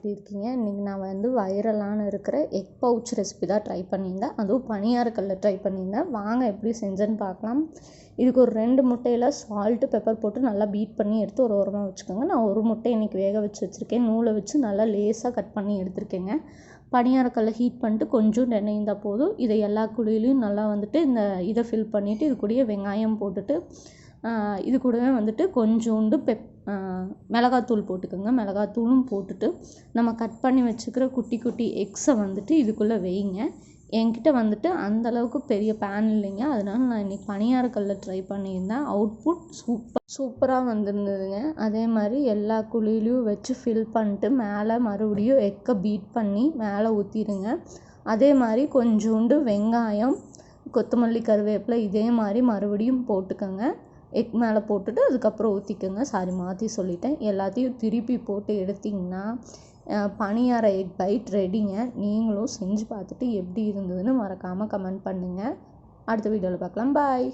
எப்படி இருக்கீங்க? இன்றைக்கி நான் வைரலான இருக்கிற எக் பவுச் ரெசிபி தான் ட்ரை பண்ணியிருந்தேன். அதுவும் பணியாரக்கல்ல ட்ரை பண்ணியிருந்தேன். வாங்க எப்படி செஞ்சேன்னு பார்க்கலாம். இதுக்கு ஒரு 2 முட்டையில் சால்ட்டு பெப்பர் போட்டு நல்லா பீட் பண்ணி எடுத்து ஒரு ஓரமாக வச்சுக்கோங்க. நான் ஒரு முட்டை இன்றைக்கி வேக வச்சு வச்சுருக்கேன். நூலை வச்சு நல்லா லேசாக கட் பண்ணி எடுத்துருக்கேங்க. பணியாரக்கல்லை ஹீட் பண்ணிட்டு கொஞ்சம் எண்ணெய் இருந்தால் போதும். இதை எல்லா குழியிலையும் நல்லா இந்த இதை ஃபில் பண்ணிவிட்டு இது கூடயே வெங்காயம் போட்டுட்டு இது கூடவே கொஞ்சோண்டு மிளகாத்தூள் போட்டுக்கோங்க. மிளகாத்தூளும் போட்டுட்டு நம்ம கட் பண்ணி வச்சுக்கிற குட்டி குட்டி எக்ஸை இதுக்குள்ளே வைங்க. என்கிட்ட அந்தளவுக்கு பெரிய பேன் இல்லைங்க. அதனால நான் இன்றைக்கி பணியாரக்கல்ல ட்ரை பண்ணியிருந்தேன். அவுட்புட் சூப்பராக வந்திருந்ததுங்க. அதே மாதிரி எல்லா குழியிலையும் வச்சு ஃபில் பண்ணிட்டு மேலே மறுபடியும் எக்கை பீட் பண்ணி மேலே ஊற்றிடுங்க. அதே மாதிரி கொஞ்சோண்டு வெங்காயம், கொத்தமல்லி, கருவேப்பிலை இதே மாதிரி மறுபடியும் போட்டுக்கோங்க. எக் மேலே போட்டுட்டு அதுக்கப்புறம் ஊற்றிக்கோங்க. சாரி, மாற்றி சொல்லிட்டேன். எல்லாத்தையும் திருப்பி போட்டு எடுத்திங்கன்னா பணியார எக் பைட் ரெடிங்க. நீங்களும் செஞ்சு பார்த்துட்டு எப்படி இருந்ததுன்னு மறக்காமல் கமெண்ட் பண்ணுங்கள். அடுத்த வீடியோவில் பார்க்கலாம். பாய்.